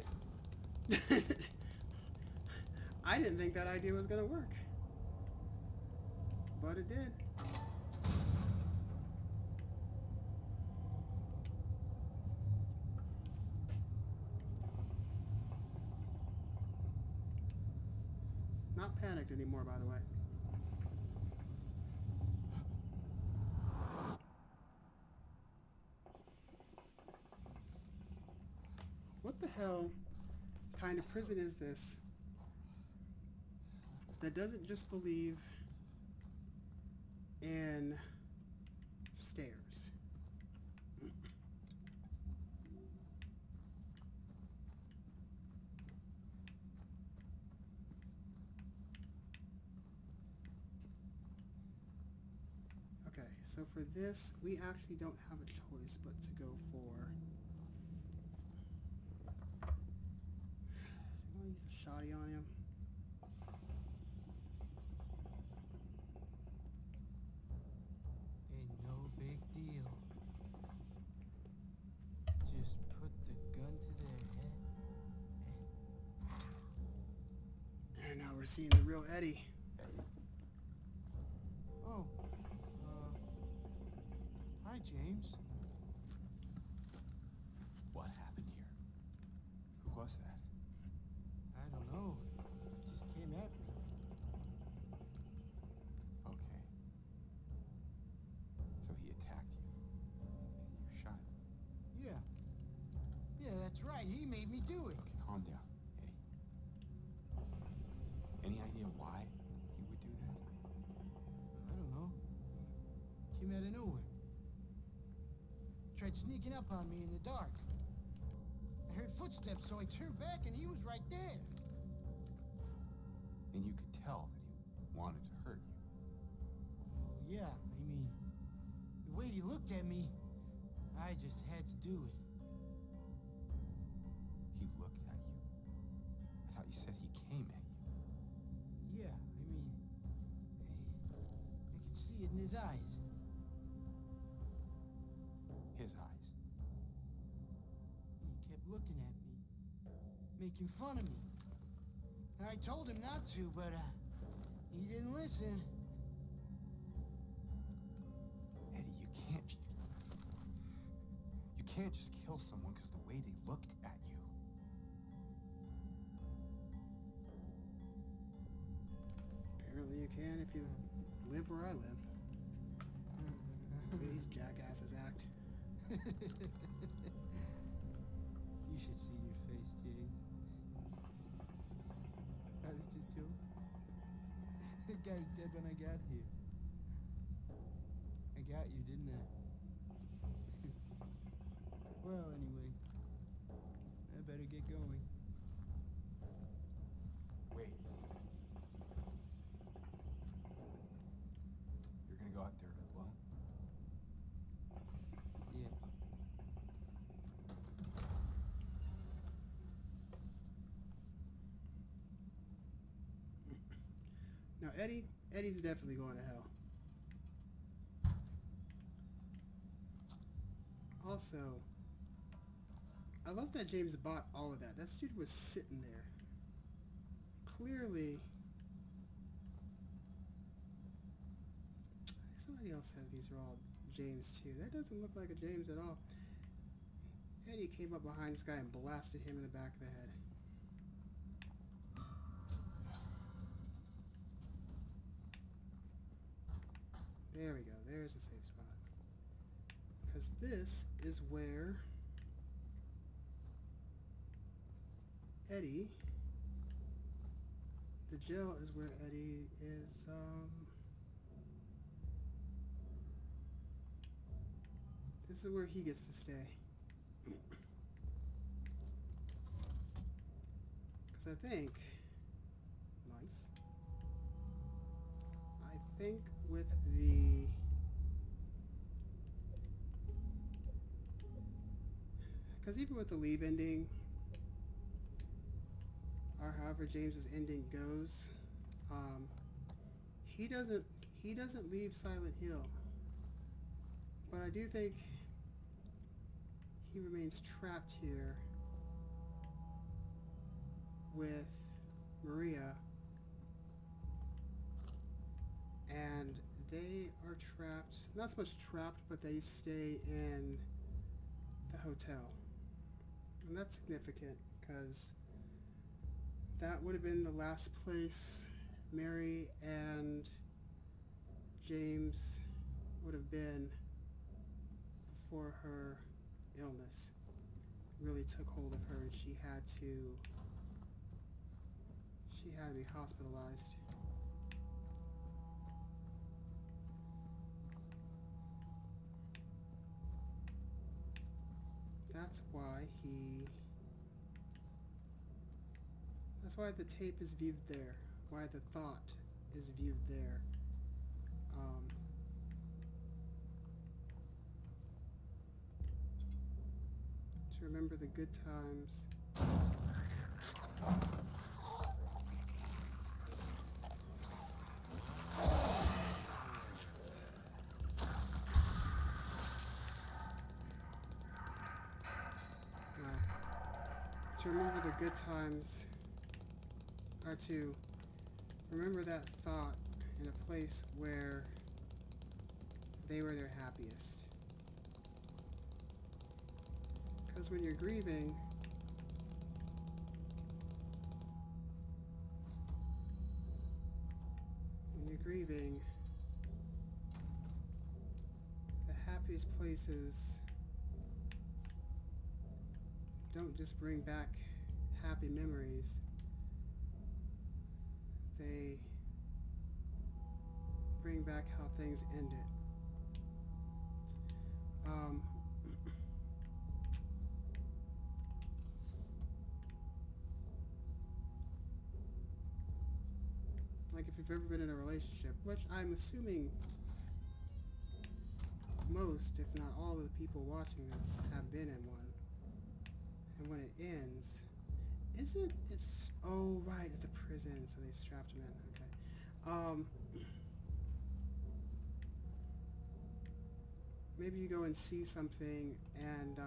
I didn't think that idea was gonna work. But it did. Not panicked anymore, by the way. What the hell kind of prison is this that doesn't just believe in stairs? Okay, so for this, we actually don't have a choice but to go for... Do you want to use the shoddy on him? Ain't no big deal. Just put the gun we're seeing the real Eddie. Eddie? Oh. Hi, James. What happened here? Who was that? I don't know. It just came at me. Okay. So he attacked you. And you shot him. Yeah. Yeah, that's right. He made me do it. Okay, calm down, Eddie. Any idea why he would do that? I don't know. Came out of nowhere. Tried sneaking up on me in the dark. I heard footsteps, so I turned back and he was right there. And you could tell that he wanted to hurt you. Well, yeah, I mean, the way he looked at me, I just had to do it. He looked at you. I thought you said he came at you. Yeah, I mean, I could see it in his eyes. His eyes. He kept looking at me, making fun of me. I told him not to, but he didn't listen. Eddie, you can't just kill someone because the way they looked at you. Apparently you can if you live where I live. The way these jackasses act. You should see your face, James. I was just joking. The guy was dead when I got here. I got you, didn't I? Well, anyway, I better get going. Wait. You're gonna go out there alone? Yeah. Now Eddie's definitely going to hell. Also, I love that James bought all of that. That dude was sitting there. Clearly, somebody else said these are all James too. That doesn't look like a James at all. Eddie came up behind this guy and blasted him in the back of the head. There we go. There's a safe spot. Because this is where Eddie, the jail is where Eddie is, this is where he gets to stay. Because I think, nice, I think with the, because even with the leave ending, or however James's ending goes, he doesn't leave Silent Hill, but I do think he remains trapped here with Maria, and they are trapped, not so much trapped, but they stay in the hotel. And that's significant because that would have been the last place Mary and James would have been before her illness really took hold of her and she had to be hospitalized. That's why the tape is viewed there, why the thought is viewed there. To remember the good times. To remember the good times are to remember that thought in a place where they were their happiest. Because when you're grieving, the happiest places don't just bring back happy memories. They bring back how things ended. Like if you've ever been in a relationship, which I'm assuming most, if not all of the people watching this have been in one. And when it ends, oh right, it's a prison, so they strapped him in, okay. Maybe you go and see something and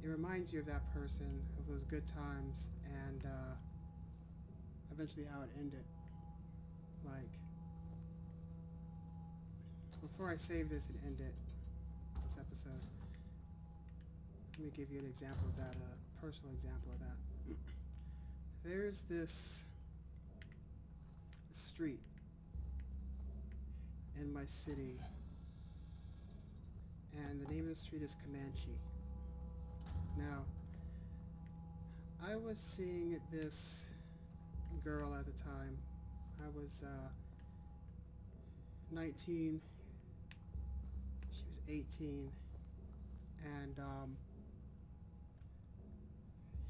it reminds you of that person, of those good times, and eventually how it ended. Like, before I save this and end it, this episode, let me give you an example of that, a personal example of that. There's this street in my city, and the name of the street is Comanche. Now, I was seeing this girl at the time. I was 19, she was 18, and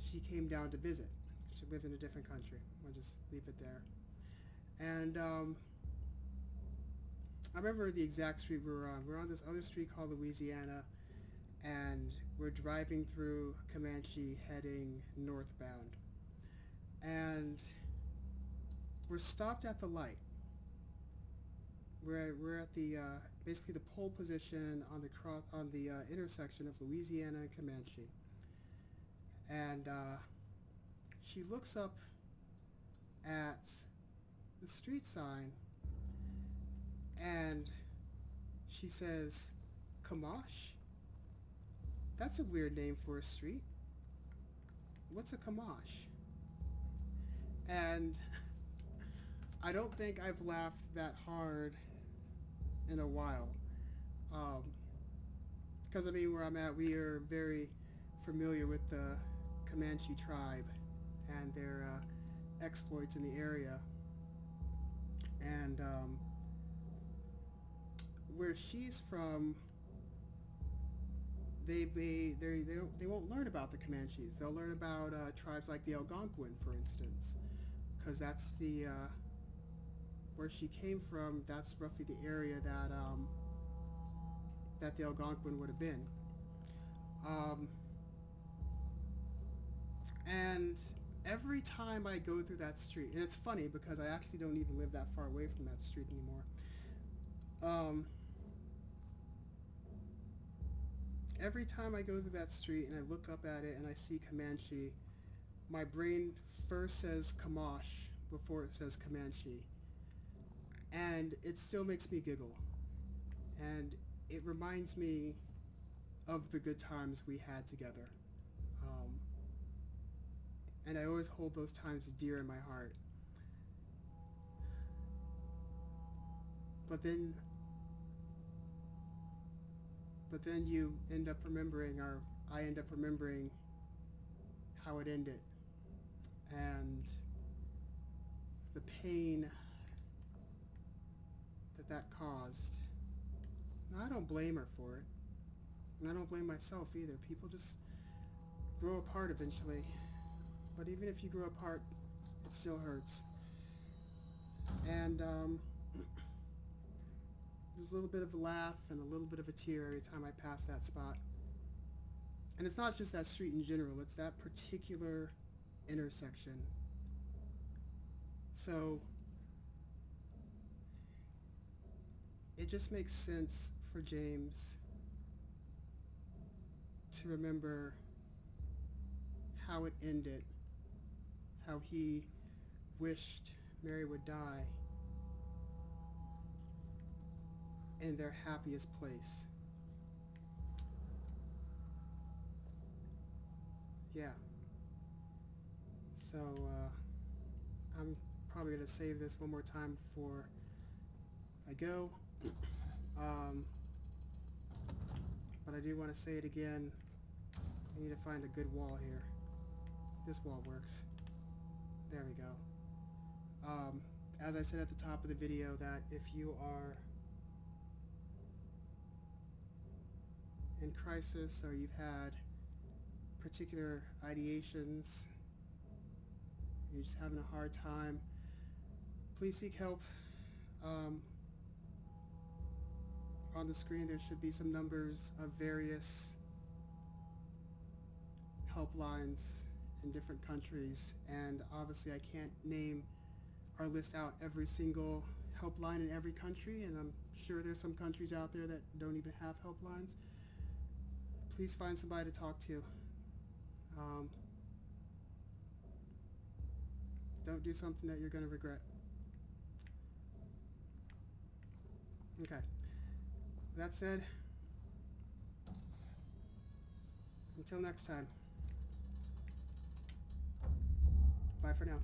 she came down to visit. She lived in a different country. We'll just leave it there. And I remember the exact street we were on. We were on this other street called Louisiana, and we're driving through Comanche heading northbound. And we're stopped at the light. We're at the basically the pole position on the intersection of Louisiana and Comanche. And she looks up at the street sign and she says, "Kamash? That's a weird name for a street. What's a Kamash?" And I don't think I've laughed that hard in a while. Because I mean, where I'm at, we are very familiar with the Comanche tribe and their exploits in the area. And where she's from, they won't learn about the Comanches. They'll learn about tribes like the Algonquin, for instance, because that's the where she came from. That's roughly the area that that the Algonquin would have been. And every time I go through that street, and it's funny because I actually don't even live that far away from that street anymore. Every time I go through that street and I look up at it and I see Comanche, my brain first says Kamash before it says Comanche. And it still makes me giggle. And it reminds me of the good times we had together. And I always hold those times dear in my heart. But then you end up remembering, or I end up remembering how it ended. And the pain that caused. Now, I don't blame her for it. And I don't blame myself either. People just grow apart eventually. But even if you grow apart, it still hurts. And there's a little bit of a laugh and a little bit of a tear every time I pass that spot. And it's not just that street in general, it's that particular intersection. So it just makes sense for James to remember how it ended, how he wished Mary would die in their happiest place. Yeah. So, I'm probably going to save this one more time before I go. But I do want to say it again. I need to find a good wall here. This wall works. There we go. As I said at the top of the video, that if you are in crisis or you've had particular ideations, you're just having a hard time, please seek help. On the screen there should be some numbers of various helplines in different countries, and obviously I can't name or list out every single helpline in every country, and I'm sure there's some countries out there that don't even have helplines. Please find somebody to talk to. Don't do something that you're going to regret. Okay. That said, until next time, bye for now.